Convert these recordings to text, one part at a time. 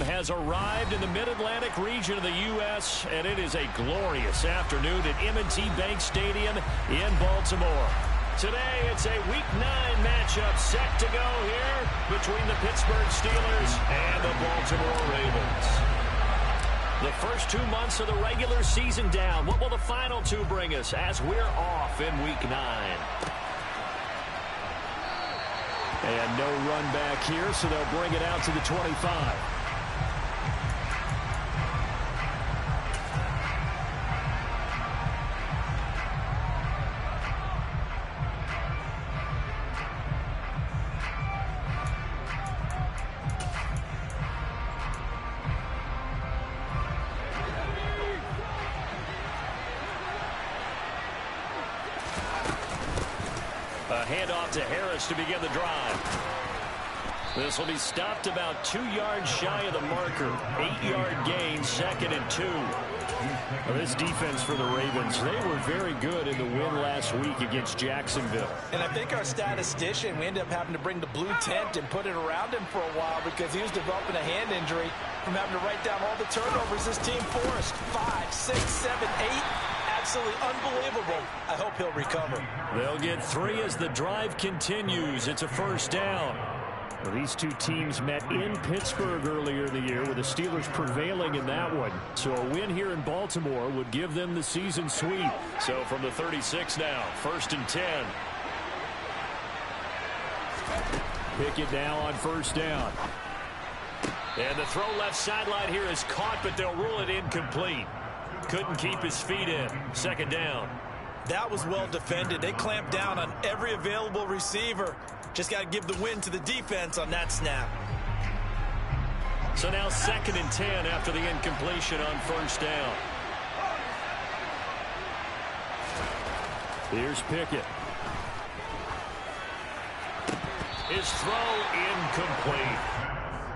has arrived in the Mid-Atlantic region of the U.S., and it is a glorious afternoon at M&T Bank Stadium in Baltimore. Today, it's a Week 9 matchup set to go here between the Pittsburgh Steelers and the Baltimore Ravens. The first 2 months of the regular season down. What will the final two bring us as we're off in Week 9? And no run back here, so they'll bring it out to the 25. A handoff to Harris to begin the drive. This will be stopped about 2 yards shy of the marker. 8-yard gain, 2nd and 2. Well, this defense for the Ravens, they were very good in the win last week against Jacksonville. And I think our statistician, we ended up having to bring the blue tent and put it around him for a while because he was developing a hand injury from having to write down all the turnovers this team forced. 5, 6, 7, 8. Absolutely unbelievable. I hope he'll recover. They'll get 3 as the drive continues. It's a first down. Well, these two teams met in Pittsburgh earlier in the year with the Steelers prevailing in that one. So a win here in Baltimore would give them the season sweep. So from the 36 now, 1st and 10. Pickett now on first down. And the throw left sideline here is caught, but they'll rule it incomplete. Couldn't keep his feet in. 2nd down. That was well defended. They clamped down on every available receiver. Just got to give the win to the defense on that snap. So now 2nd and 10 after the incompletion on first down. Here's Pickett. His throw incomplete.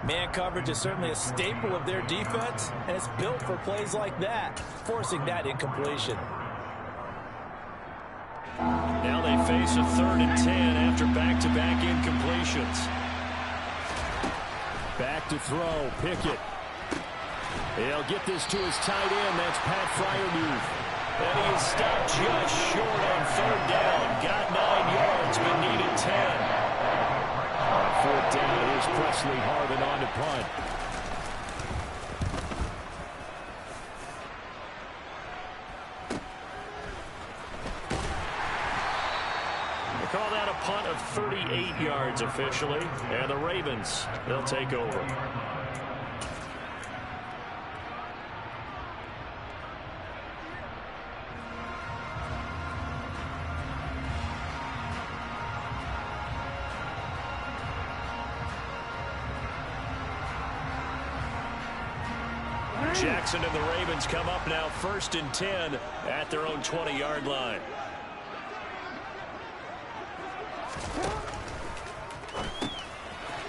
Man coverage is certainly a staple of their defense, and it's built for plays like that, forcing that incompletion. Now they face a 3rd and 10 after back-to-back incompletions. Back to throw, Pickett. He'll get this to his tight end. That's Pat Freiermuth. And he is stopped just short on 3rd down. Got 9 yards, but needed 10. On 4th down, here's Presley Harvin on to punt. Call that a punt of 38 yards officially. And the Ravens, they'll take over. Jackson and the Ravens come up now 1st and 10 at their own 20-yard line.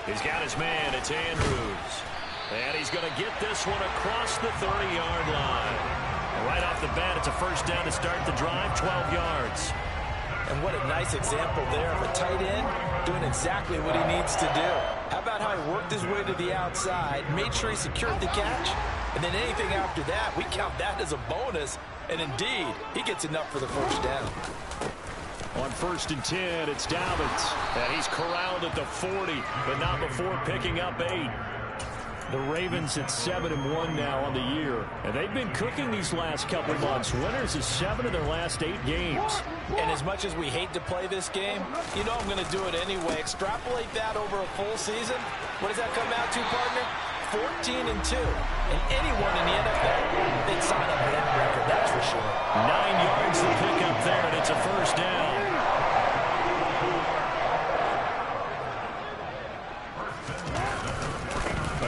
He's got his man. It's Andrews. And he's going to get this one across the 30-yard line. Right off the bat, it's a first down to start the drive, 12 yards. And what a nice example there of a tight end doing exactly what he needs to do. How about how he worked his way to the outside, made sure he secured the catch, and then anything after that, we count that as a bonus. And indeed, he gets enough for the first down. On 1st and 10, it's Dobbins. And he's corralled at the 40, but not before picking up 8. The Ravens at 7-1 now on the year. And they've been cooking these last couple months. Winners of 7 of their last 8 games. And as much as we hate to play this game, you know I'm going to do it anyway. Extrapolate that over a full season. What does that come out to, partner? 14-2. And anyone in the NFL, they'd sign up for that record, that's for sure. 9 yards to pick up there, and it's a first down.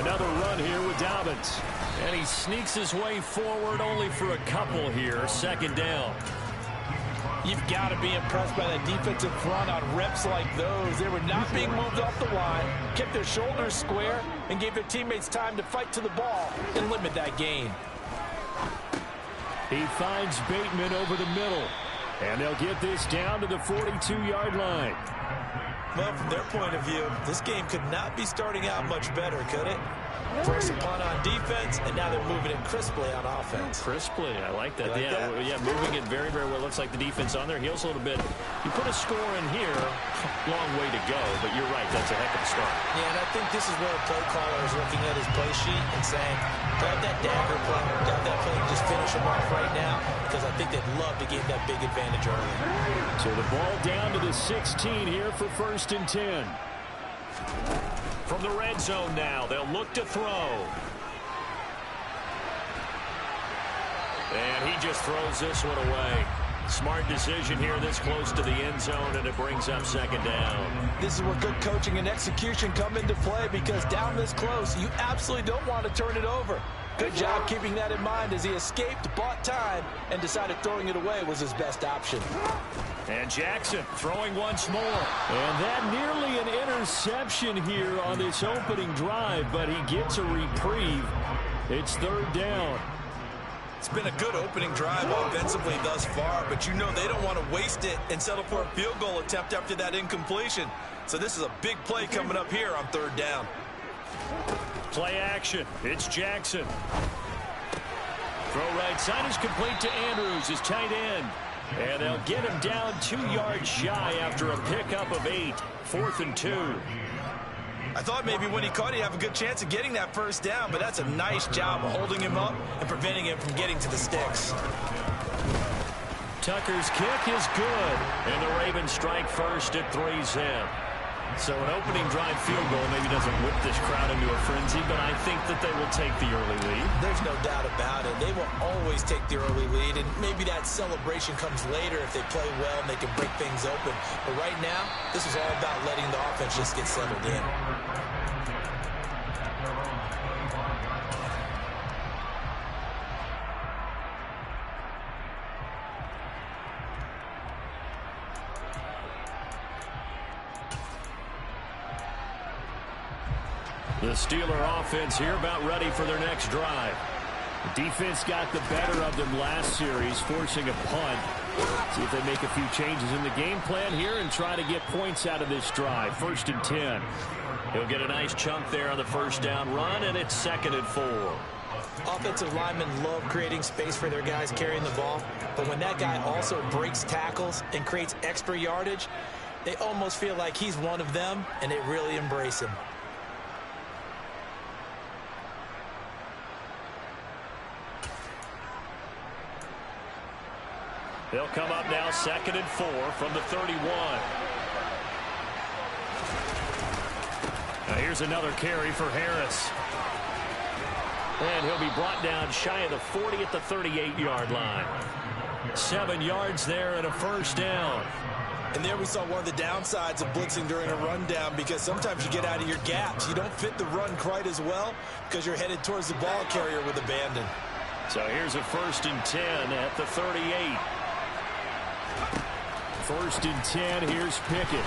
Another run here with Dobbins. And he sneaks his way forward only for a couple here. 2nd down. You've got to be impressed by that defensive front on reps like those. They were not being moved off the line, kept their shoulders square, and gave their teammates time to fight to the ball and limit that gain. He finds Bateman over the middle. And they'll get this down to the 42-yard line. Well, from their point of view, this game could not be starting out much better, could it? Force a punt on defense, and now they're moving it crisply on offense. Crisply, I like that. Like that? Yeah, moving it very, very well. Looks like the defense on their heels a little bit. You put a score in here, long way to go, but you're right, that's a heck of a start. Yeah, and I think this is where a play caller is looking at his play sheet and saying, grab that dagger play, grab that play, and just finish them off right now, because I think they'd love to gain that big advantage early. So the ball down to the 16 here for 1st and 10. From the red zone now, they'll look to throw. And he just throws this one away. Smart decision here this close to the end zone, and it brings up 2nd down. This is where good coaching and execution come into play, because down this close, you absolutely don't want to turn it over. Good job keeping that in mind as he escaped, bought time, and decided throwing it away was his best option. And Jackson throwing once more. And that nearly an interception here on this opening drive, but he gets a reprieve. It's 3rd down. It's been a good opening drive offensively thus far, but you know they don't want to waste it and settle for a field goal attempt after that incompletion. So this is a big play coming up here on 3rd down. Play action. It's Jackson. Throw right side is complete to Andrews, his tight end. And they'll get him down 2 yards shy after a pickup of 8. 4th and 2. I thought maybe when he caught it, he'd have a good chance of getting that 1st down, but that's a nice job of holding him up and preventing him from getting to the sticks. Tucker's kick is good, and the Ravens strike first at 3-zip. So an opening drive field goal maybe doesn't whip this crowd into a frenzy, but I think that they will take the early lead. There's no doubt about it. They will always take the early lead, and maybe that celebration comes later if they play well and they can break things open. But right now, this is all about letting the offense just get settled in. The Steeler offense here about ready for their next drive. The defense got the better of them last series, forcing a punt. See if they make a few changes in the game plan here and try to get points out of this drive. 1st and 10. He'll get a nice chunk there on the 1st down run, and it's 2nd and 4. Offensive linemen love creating space for their guys carrying the ball, but when that guy also breaks tackles and creates extra yardage, they almost feel like he's one of them, and they really embrace him. They'll come up now 2nd and 4 from the 31. Now here's another carry for Harris. And he'll be brought down shy of the 40 at the 38-yard line. 7 yards there and a 1st down. And there we saw one of the downsides of blitzing during a rundown, because sometimes you get out of your gaps. You don't fit the run quite as well because you're headed towards the ball carrier with abandon. So here's a 1st and 10 at the 38. 1st and 10, here's Pickett.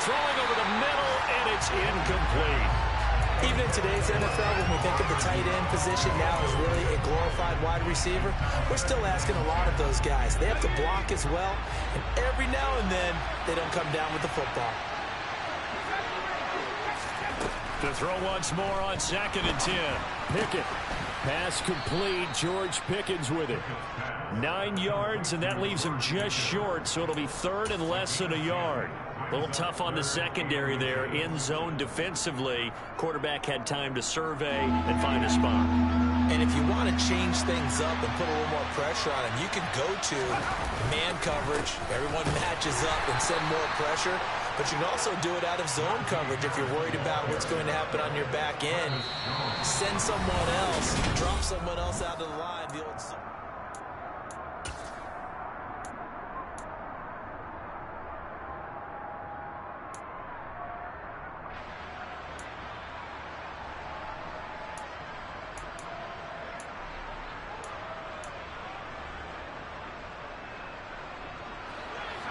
Throwing over the middle, and it's incomplete. Even in today's NFL, when we think of the tight end position now as really a glorified wide receiver, we're still asking a lot of those guys. They have to block as well, and every now and then, they don't come down with the football. To throw once more on 2nd and 10. Pickett. Pass complete. George Pickens with it. 9 yards, and that leaves him just short, so it'll be 3rd and less than a yard. A little tough on the secondary there. In zone defensively. Quarterback had time to survey and find a spot. And if you want to change things up and put a little more pressure on him, you can go to man coverage. Everyone matches up and send more pressure. But you can also do it out of zone coverage if you're worried about what's going to happen on your back end. Send someone else, drop someone else out of the line. The old...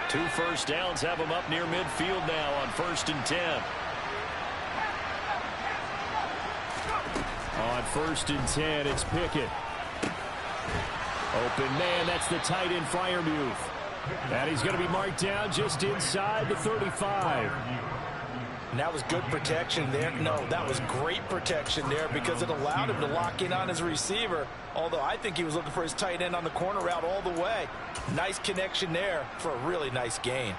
Two 1st downs have them up near midfield now on 1st and 10. On 1st and 10, it's Pickett. Open man, that's the tight end Freiermuth. And he's going to be marked down just inside the 35. And that was good protection there. No, that was great protection there because it allowed him to lock in on his receiver. Although I think he was looking for his tight end on the corner route all the way. Nice connection there for a really nice gain.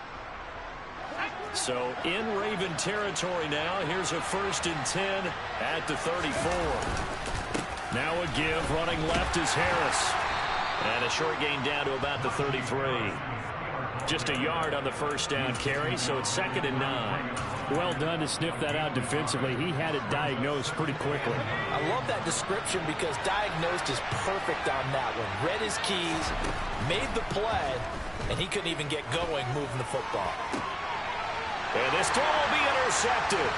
So in Raven territory now. Here's a 1st and 10 at the 34. Now a give. Running left is Harris. And a short gain down to about the 33. Just a yard on the 1st down carry, so it's 2nd and 9. Well done to sniff that out defensively. He had it diagnosed pretty quickly. I love that description because diagnosed is perfect on that one. Read his keys, made the play, and he couldn't even get going moving the football. And this throw will be intercepted.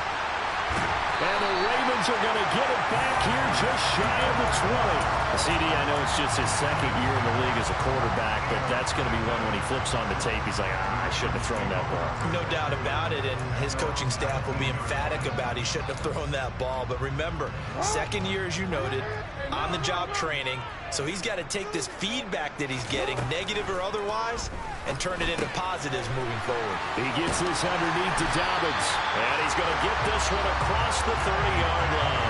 And the Ravens are going to get it back here just shy of the 20. CD, I know it's just his 2nd year in the league as a quarterback, but that's going to be one when he flips on the tape. He's like, I shouldn't have thrown that ball. No doubt about it, and his coaching staff will be emphatic about he shouldn't have thrown that ball. But remember, 2nd year, as you noted, on-the-job training, so he's got to take this feedback that he's getting, negative or otherwise, and turn it into positives moving forward. He gets this underneath to Dobbins, and he's going to get this one across the 30-yard line.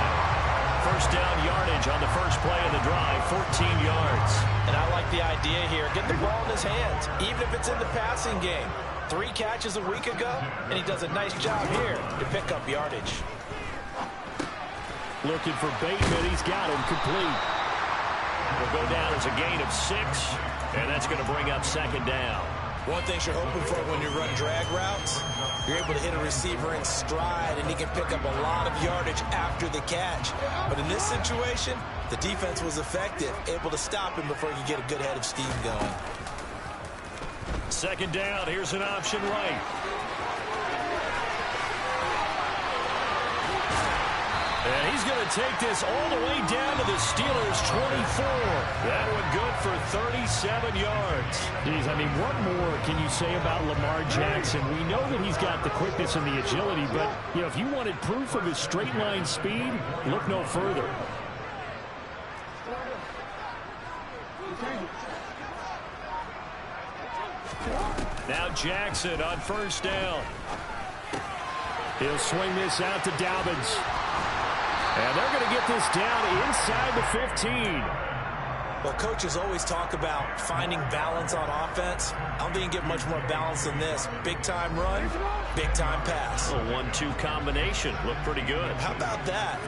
1st down yardage on the first play of the drive, 14 yards. And I like the idea here. Get the ball in his hands, even if it's in the passing game. 3 catches a week ago, and he does a nice job here to pick up yardage. Looking for Bateman. He's got him complete. Will go down as a gain of 6, and that's going to bring up 2nd down. One thing you're hoping for when you run drag routes, you're able to hit a receiver in stride, and he can pick up a lot of yardage after the catch. But in this situation, the defense was effective, able to stop him before he could get a good head of steam going. 2nd down, here's an option right. And he's going to take this all the way down to the Steelers' 24. That one good for 37 yards. Geez, I mean, what more can you say about Lamar Jackson? We know that he's got the quickness and the agility, but, you know, if you wanted proof of his straight-line speed, look no further. Now Jackson on 1st down. He'll swing this out to Dobbins. And they're going to get this down inside the 15. Well, coaches always talk about finding balance on offense. I don't think you get much more balance than this. Big-time run, big-time pass. A 1-2 combination. Looked pretty good. How about that?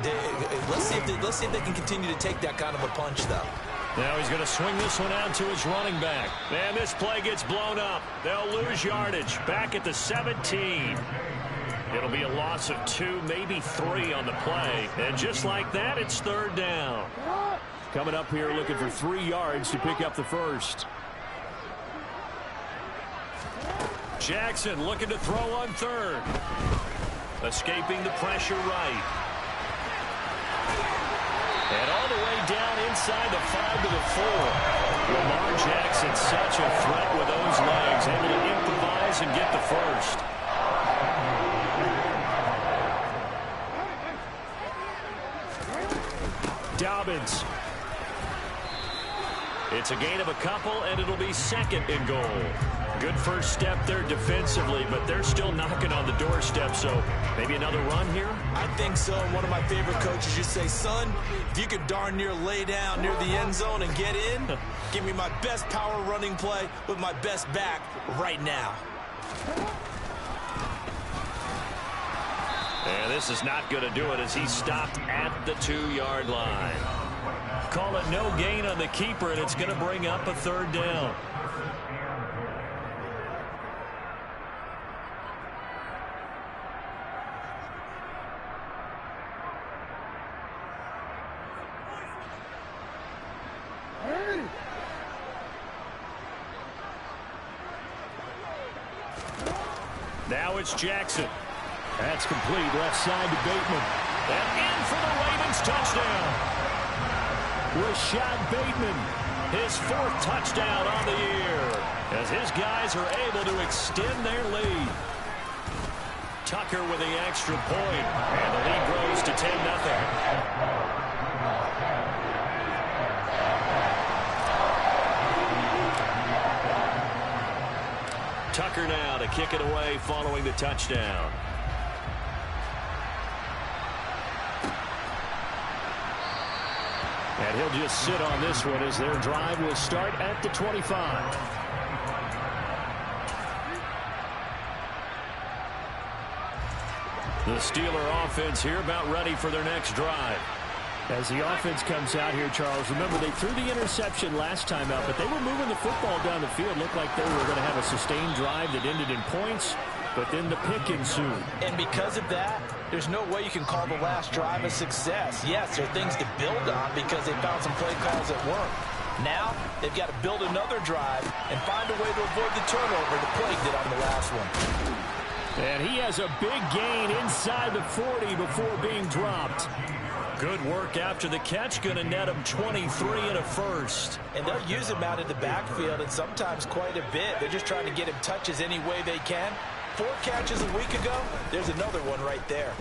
Let's see if they can continue to take that kind of a punch, though. Now he's going to swing this one out to his running back. And this play gets blown up. They'll lose yardage. Back at the 17. It'll be a loss of 2, maybe 3 on the play. And just like that, it's 3rd down. Coming up here looking for 3 yards to pick up the 1st. Jackson looking to throw on 3rd. Escaping the pressure right. And all the way down inside the 5 to the 4. Lamar Jackson, such a threat with those legs. Able to improvise and get the 1st. Dobbins. It's a gain of a couple, and it'll be 2nd and goal. Good first step there defensively, but they're still knocking on the doorstep, so maybe another run here? I think so. One of my favorite coaches used to say, son, if you could darn near lay down near the end zone and get in, give me my best power running play with my best back right now. And this is not going to do it as he stopped at the 2-yard line. Call it no gain on the keeper, and it's going to bring up a 3rd down. Now it's Jackson. That's complete. Left side to Bateman. And in for the Ravens touchdown. Rashad Bateman. His 4th touchdown on the year as his guys are able to extend their lead. Tucker with the extra point, and the lead grows to 10-0. Tucker now to kick it away following the touchdown. And he'll just sit on this one as their drive will start at the 25. The Steeler offense here about ready for their next drive. As the offense comes out here, Charles, remember they threw the interception last time out, but they were moving the football down the field. Looked like they were going to have a sustained drive that ended in points, but then the pick ensued. And because of that, there's no way you can call the last drive a success. Yes, there are things to build on because they found some play calls that work. Now, they've got to build another drive and find a way to avoid the turnover the play did on the last one. And he has a big gain inside the 40 before being dropped. Good work after the catch, going to net him 23 and a first. And they'll use him out in the backfield and sometimes quite a bit. They're just trying to get him touches any way they can. 4 catches a week ago, there's another one right there.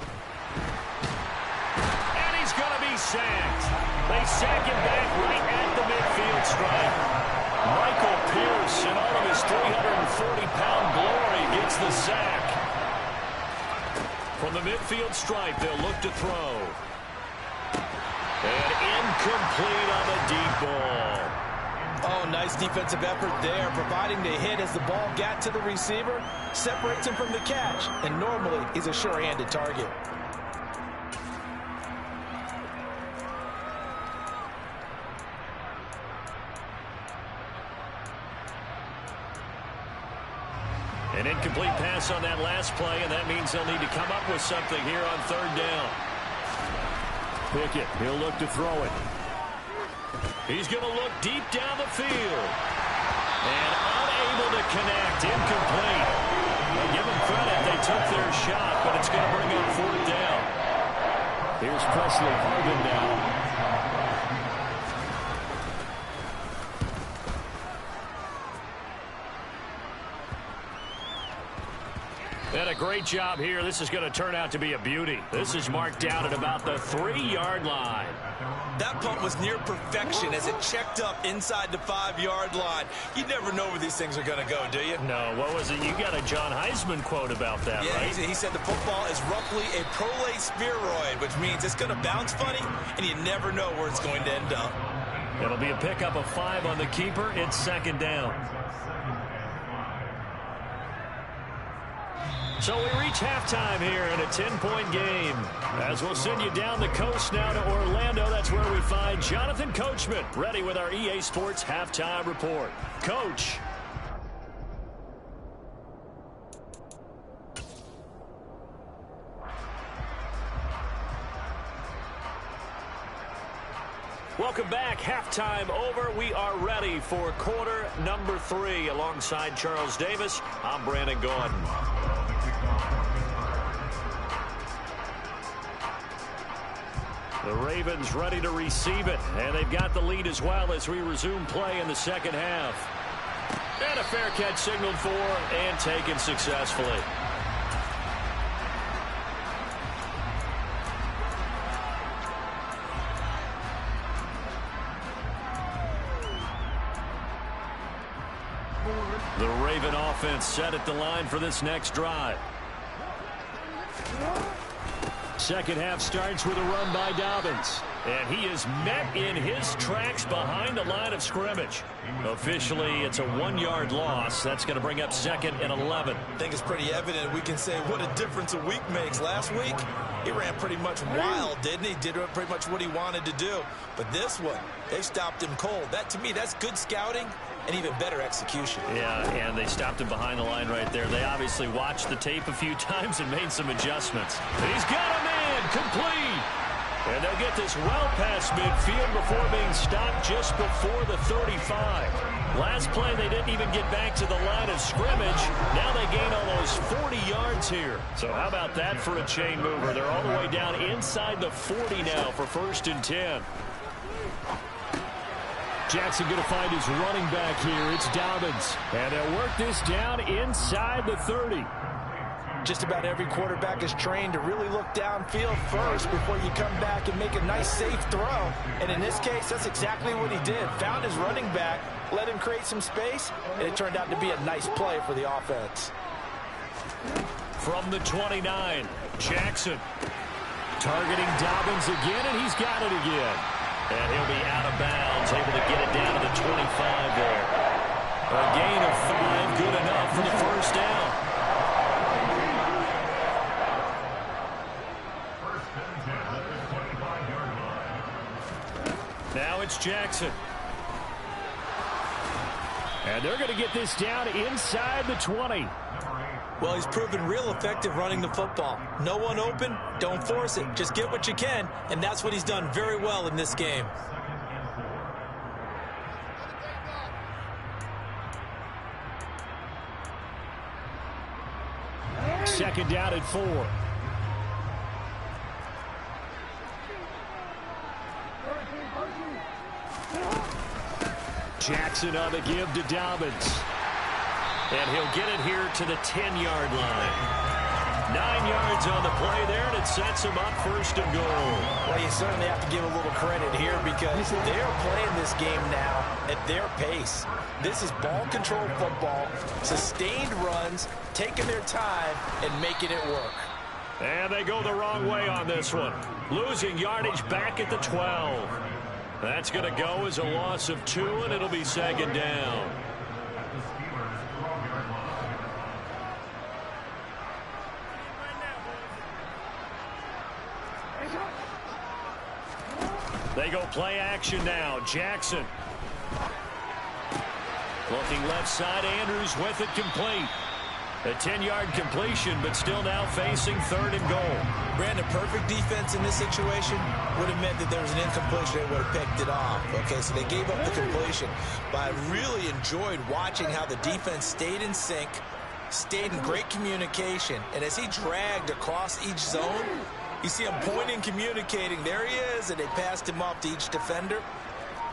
And he's going to be sacked. They sack him back right at the midfield stripe. Michael Pierce, in all of his 340-pound glory, gets the sack. From the midfield stripe, they'll look to throw. And incomplete on the deep ball. Oh, nice defensive effort there, providing the hit as the ball got to the receiver, separates him from the catch, and normally he's a sure-handed target. An incomplete pass on that last play, and that means they'll need to come up with something here on 3rd down. Pickett, he'll look to throw it. He's going to look deep down the field. And unable to connect, incomplete. Well, give them credit, they took their shot, but it's going to bring up 4th down. Here's Presley Harvin now. And a great job here. This is going to turn out to be a beauty. This is marked out at about the 3-yard line. That punt was near perfection as it checked up inside the 5-yard line. You never know where these things are going to go, do you? No, what was it? You got a John Heisman quote about that, yeah, right? He said the football is roughly a prolate spheroid, which means it's going to bounce funny, and you never know where it's going to end up. It'll be a pickup of 5 on the keeper. It's 2nd down. So we reach halftime here in a 10-point game. As we'll send you down the coast now to Orlando, that's where we find Jonathan Coachman, ready with our EA Sports Halftime Report. Coach. Welcome back. Halftime over. We are ready for quarter number 3. Alongside Charles Davis, I'm Brandon Gaudin. The Ravens ready to receive it, and they've got the lead as well as we resume play in the 2nd half. And a fair catch signaled for and taken successfully. The Raven offense set at the line for this next drive. 2nd half starts with a run by Dobbins. And he is met in his tracks behind the line of scrimmage. Officially, it's a 1-yard loss. That's going to bring up 2nd and 11. I think it's pretty evident we can say what a difference a week makes. Last week, he ran pretty much wild, didn't he? Did pretty much what he wanted to do. But this one, they stopped him cold. That, to me, that's good scouting and even better execution. Yeah, and they stopped him behind the line right there. They obviously watched the tape a few times and made some adjustments. He's got a man, complete. And they'll get this well past midfield before being stopped just before the 35. Last play, they didn't even get back to the line of scrimmage. Now they gain almost 40 yards here. So how about that for a chain mover? They're all the way down inside the 40 now for 1st and 10. Jackson going to find his running back here. It's Dobbins. And they'll work this down inside the 30. Just about every quarterback is trained to really look downfield first before you come back and make a nice, safe throw. And in this case, that's exactly what he did. Found his running back, let him create some space, and it turned out to be a nice play for the offense. From the 29, Jackson targeting Dobbins again, and he's got it again. And he'll be out of bounds, able to get it down to the 25 there. A gain of 5, good enough for the first down. Now it's Jackson. And they're going to get this down inside the 20. Well, he's proven real effective running the football. No one open, don't force it. Just get what you can, and that's what he's done very well in this game. Second down at 4. Jackson on the give to Dobbins. And he'll get it here to the 10-yard line. 9 yards on the play there, and it sets him up first and goal. Well, you certainly have to give a little credit here because they're playing this game now at their pace. This is ball control football, sustained runs, taking their time, and making it work. And they go the wrong way on this one. Losing yardage back at the 12. That's going to go as a loss of 2, and it'll be second down. They go play action now. Jackson. Looking left side, Andrews with it complete. A 10-yard completion, but still now facing third and goal. Brandon, perfect defense in this situation would have meant that there was an incompletion. They would have picked it off. Okay, so they gave up the completion. But I really enjoyed watching how the defense stayed in sync, stayed in great communication. And as he dragged across each zone, you see him pointing, communicating. There he is, and they passed him off to each defender.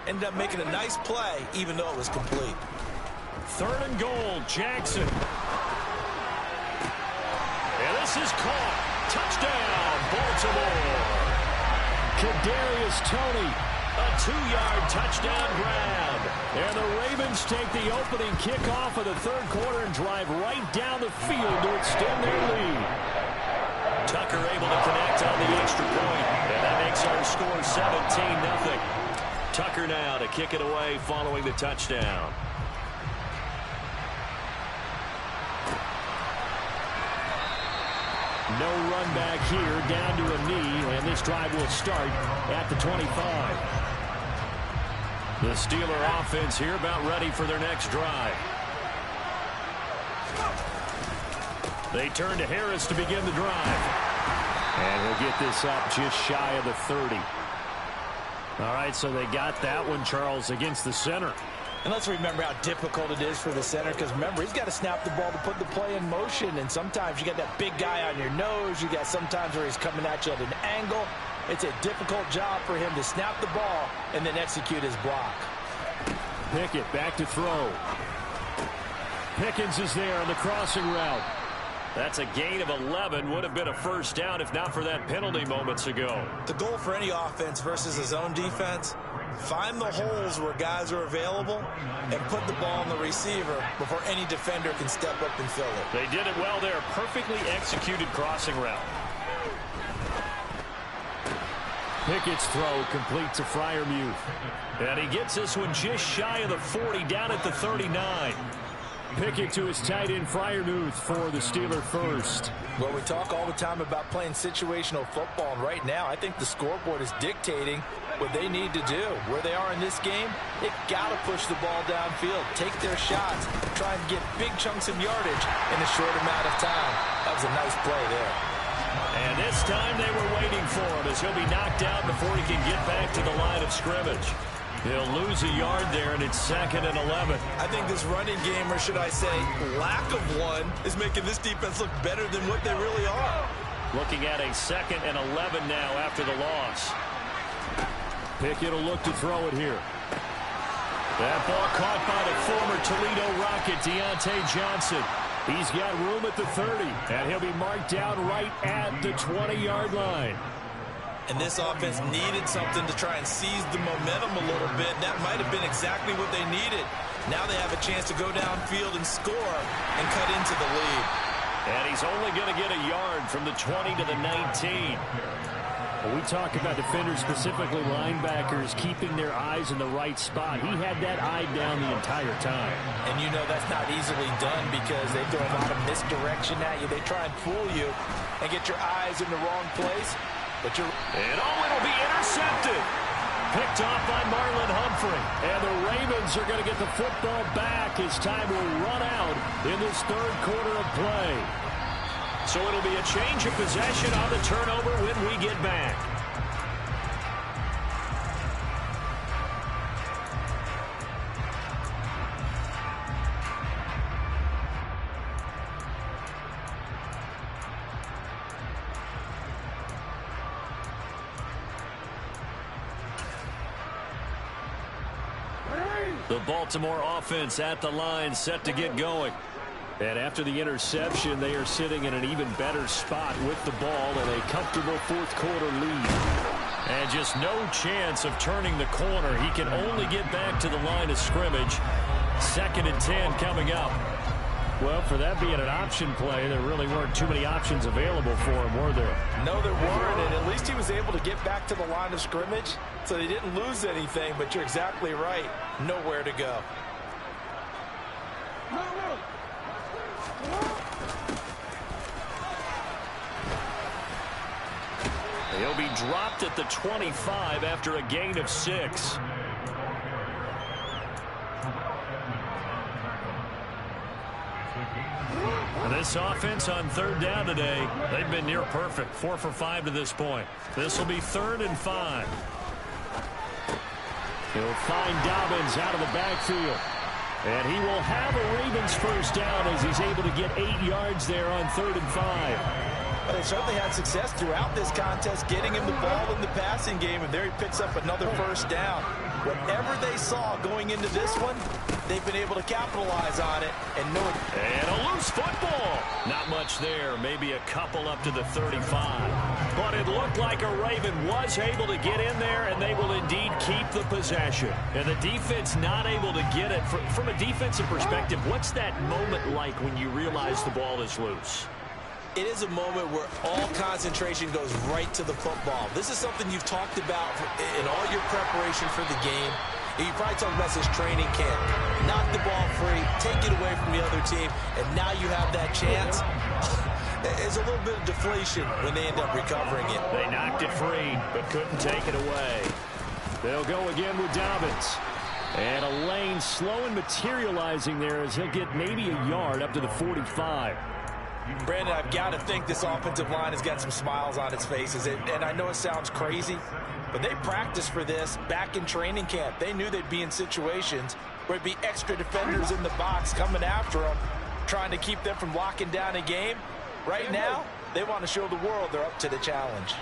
Ended up making a nice play, even though it was complete. Third and goal, Jackson. And this is caught. Touchdown, Baltimore. Kadarius Toney, a 2-yard touchdown grab. And the Ravens take the opening kickoff of the third quarter and drive right down the field to extend their lead. Tucker able to connect on the extra point, and that makes our score 17-0. Tucker now to kick it away following the touchdown. No run back here, down to a knee, and this drive will start at the 25. The Steeler offense here about ready for their next drive. They turn to Harris to begin the drive. And he'll get this up just shy of the 30. All right, so they got that one, Charles, against the center. And let's remember how difficult it is for the center, because remember, he's got to snap the ball to put the play in motion, and sometimes you got that big guy on your nose. You got sometimes where he's coming at you at an angle. It's a difficult job for him to snap the ball and then execute his block. Pickett back to throw. Pickens is there on the crossing route. That's a gain of 11. Would have been a first down if not for that penalty moments ago. The goal for any offense versus a zone defense, find the holes where guys are available and put the ball on the receiver before any defender can step up and fill it. They did it well there. Perfectly executed crossing route. Pickett's throw complete to Freiermuth. And he gets this one just shy of the 40, down at the 39. Pickett to his tight end Freiermuth for the Steeler first. Well, we talk all the time about playing situational football, and right now I think the scoreboard is dictating what they need to do. Where they are in this game, they've got to push the ball downfield, take their shots, try and get big chunks of yardage in a short amount of time. That was a nice play there. And this time they were waiting for him as he'll be knocked out before he can get back to the line of scrimmage. He'll lose a yard there, and it's 2nd and 11. I think this running game, or should I say lack of one, is making this defense look better than what they really are. Looking at a 2nd and 11 now after the loss. Pickett will look to throw it here. That ball caught by the former Toledo Rocket, Deontay Johnson. He's got room at the 30, and he'll be marked down right at the 20-yard line. And this offense needed something to try and seize the momentum a little bit. That might have been exactly what they needed. Now they have a chance to go downfield and score and cut into the lead. And he's only going to get a yard from the 20 to the 19. When we talk about defenders, specifically linebackers, keeping their eyes in the right spot, he had that eye down the entire time. And you know that's not easily done because they throw a lot of misdirection at you. They try and fool you and get your eyes in the wrong place. But it'll be intercepted. Picked off by Marlon Humphrey. And the Ravens are going to get the football back as time will run out in this third quarter of play. So it'll be a change of possession on the turnover when we get back. The Baltimore offense at the line, set to get going. And after the interception, they are sitting in an even better spot with the ball and a comfortable fourth quarter lead. And just no chance of turning the corner. He can only get back to the line of scrimmage. 2nd and 10 coming up. Well, for that being an option play, there really weren't too many options available for him, were there? No, there weren't, and at least he was able to get back to the line of scrimmage, so they didn't lose anything, but you're exactly right. Nowhere to go. He'll be dropped at the 25 after a gain of 6. And this offense on 3rd down today, they've been near perfect. 4 for 5 to this point. This will be 3rd and 5. He'll find Dobbins out of the backfield. And he will have a Ravens first down as he's able to get 8 yards there on 3rd and 5. Well, they certainly had success throughout this contest, getting him the ball in the passing game, and there he picks up another first down. Whatever they saw going into this one, they've been able to capitalize on it. And a loose football. Not much there. Maybe a couple up to the 35. But it looked like a Raven was able to get in there, and they will indeed keep the possession. And the defense not able to get it. From a defensive perspective, what's that moment like when you realize the ball is loose? It is a moment where all concentration goes right to the football. This is something you've talked about in all your preparation for the game. You probably talked about this training camp. Knock the ball free, take it away from the other team, and now you have that chance. There's a little bit of deflation when they end up recovering it. They knocked it free, but couldn't take it away. They'll go again with Dobbins. And a lane slow and materializing there as he'll get maybe a yard up to the 45. Brandon, I've got to think this offensive line has got some smiles on its faces. And I know it sounds crazy, but they practiced for this back in training camp. They knew they'd be in situations where it'd be extra defenders in the box coming after them, trying to keep them from locking down a game. Right now, they want to show the world they're up to the challenge.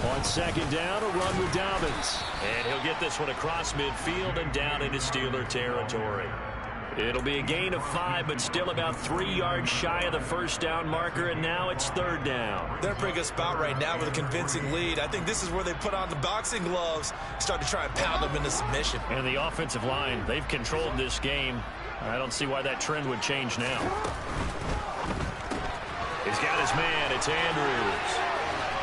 On 2nd down, a run with Dobbins. And he'll get this one across midfield and down into Steeler territory. It'll be a gain of 5, but still about 3 yards shy of the first down marker, and now it's 3rd down. They're in a pretty good spot right now with a convincing lead. I think this is where they put on the boxing gloves, start to try and pound them into submission. And the offensive line, they've controlled this game. I don't see why that trend would change now. He's got his man. It's Andrews.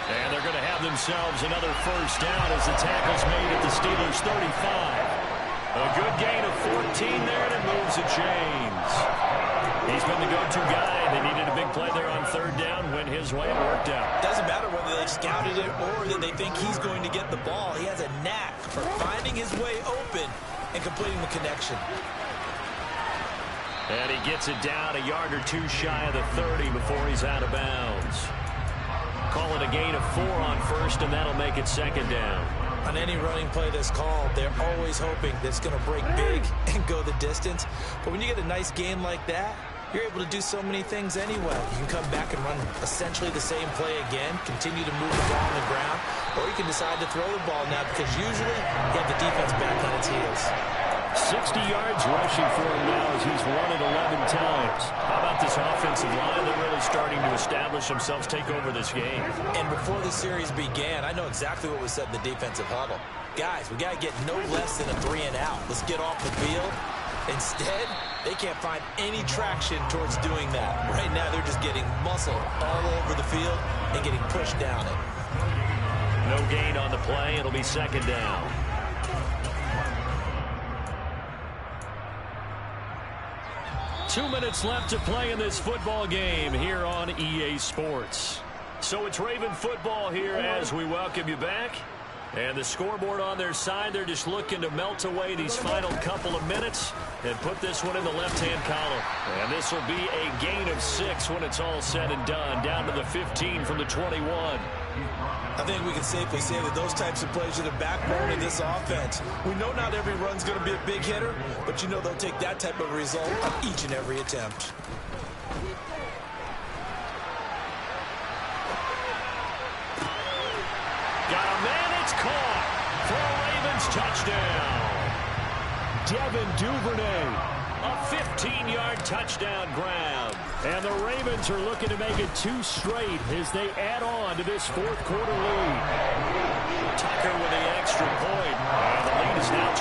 And they're going to have themselves another first down as the tackle's made at the Steelers' 35. A good gain of 14 there, and it moves the chains. He's been the go-to guy. They needed a big play there on 3rd down. Went his way and worked out. Doesn't matter whether they scouted it or that they think he's going to get the ball. He has a knack for finding his way open and completing the connection. And he gets it down a yard or 2 shy of the 30 before he's out of bounds. Call it a gain of 4 on 1st, and that'll make it 2nd down. On any running play that's called, they're always hoping that it's going to break big and go the distance. But when you get a nice game like that, you're able to do so many things anyway. You can come back and run essentially the same play again, continue to move the ball on the ground, or you can decide to throw the ball now because usually you have the defense back on its heels. 60 yards rushing for him now as he's run it 11 times. How about this offensive line? They're really starting to establish themselves, take over this game. And before the series began, I know exactly what was said in the defensive huddle. Guys, we got to get no less than a 3 and out. Let's get off the field. Instead, They can't find any traction towards doing that. Right now, they're just getting muscle all over the field and getting pushed down it. No gain on the play. It'll be second down. Two minutes left to play in this football game here on EA Sports. So it's Raven football here as we welcome you back. And the scoreboard on their side, they're just looking to melt away these final couple of minutes and put this one in the left-hand column. And this will be a gain of 6 when it's all said and done, down to the 15 from the 21. I think we can safely say that those types of plays are the backbone of this offense. We know not every run's going to be a big hitter, but you know they'll take that type of result on each and every attempt. Got a man, it's caught for a Ravens touchdown. Devin Duvernay, a 15-yard touchdown grab. And the Ravens are looking to make it 2 straight as they add on to this fourth quarter lead. Tucker with the extra point, and the lead is now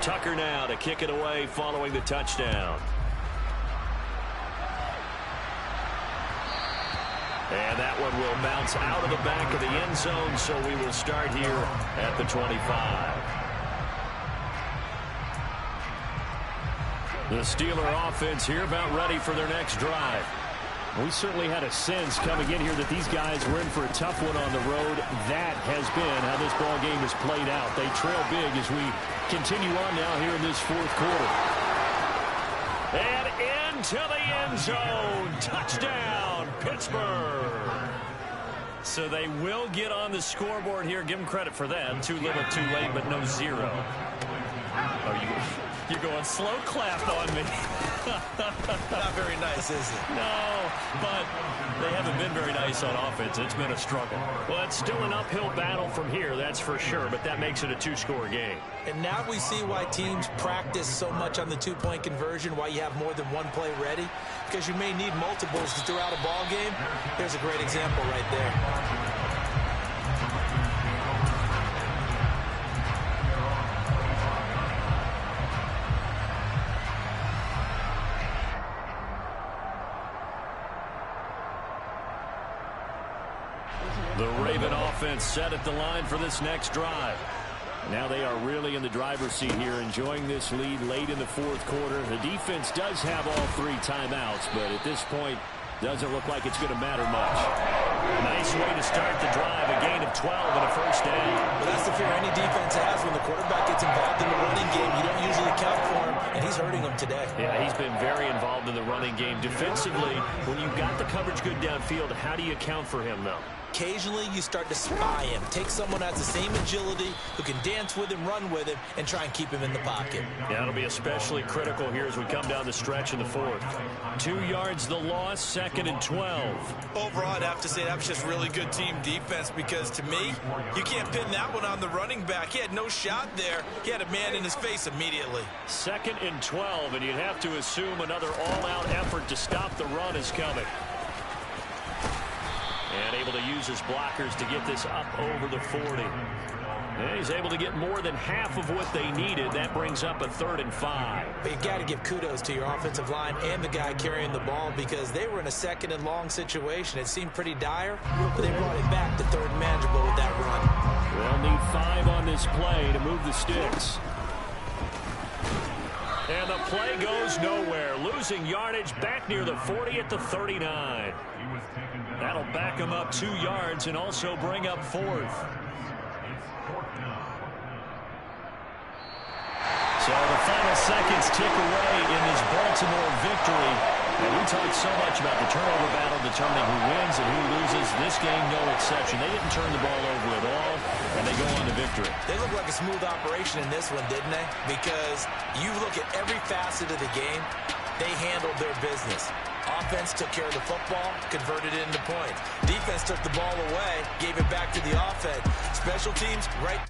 24. Tucker now to kick it away following the touchdown. And that one will bounce out of the back of the end zone, so we will start here at the 25. The Steeler offense here about ready for their next drive. We certainly had a sense coming in here that these guys were in for a tough one on the road. That has been how this ball game has played out. They trail big as we continue on now here in this fourth quarter. And into the end zone. Touchdown, Pittsburgh. So they will get on the scoreboard here. Give them credit for that. Too little, too late, but no 0. You're going slow clap on me. Not very nice, is it? No, but they haven't been very nice on offense. It's been a struggle. Well, it's still an uphill battle from here, that's for sure, but that makes it a 2-score game. And now we see why teams practice so much on the 2-point conversion, why you have more than one play ready, because you may need multiples throughout a ball game. There's a great example right there. The Raven offense set at the line for this next drive. Now they are really in the driver's seat here, enjoying this lead late in the fourth quarter. The defense does have all 3 timeouts, but at this point, doesn't look like it's going to matter much. Nice way to start the drive, a gain of 12 and a first down. Well, that's the fear any defense has when the quarterback gets involved in the running game. You don't usually count for him, and he's hurting them today. Yeah, he's been very involved in the running game. Defensively, when you've got the coverage good downfield, how do you account for him, though? Occasionally, you start to spy him. Take someone who has the same agility, who can dance with him, run with him, and try and keep him in the pocket. Yeah, it'll be especially critical here as we come down the stretch in the fourth. 2 yards the loss, 2nd and 12. Overall, I'd have to say that was just really good team defense because, to me, you can't pin that one on the running back. He had no shot there. He had a man in his face immediately. 2nd and 12, and you'd have to assume another all-out effort to stop the run is coming. And able to use his blockers to get this up over the 40. And he's able to get more than half of what they needed. That brings up a 3rd and 5. But you got to give kudos to your offensive line and the guy carrying the ball because they were in a 2nd and long situation. It seemed pretty dire, but they brought it back to 3rd and manageable with that run. They'll need 5 on this play to move the sticks. And the play goes nowhere. Losing yardage back near the 40 at the 39. That'll back him up 2 yards and also bring up 4th. So the final seconds tick away in this Baltimore victory. And we talked so much about the turnover battle determining who wins and who loses. This game, no exception. They didn't turn the ball over at all, and they go on to victory. They look like a smooth operation in this one, didn't they? Because you look at every facet of the game, they handled their business. Offense took care of the football, converted it into points. Defense took the ball away, gave it back to the offense. Special teams, right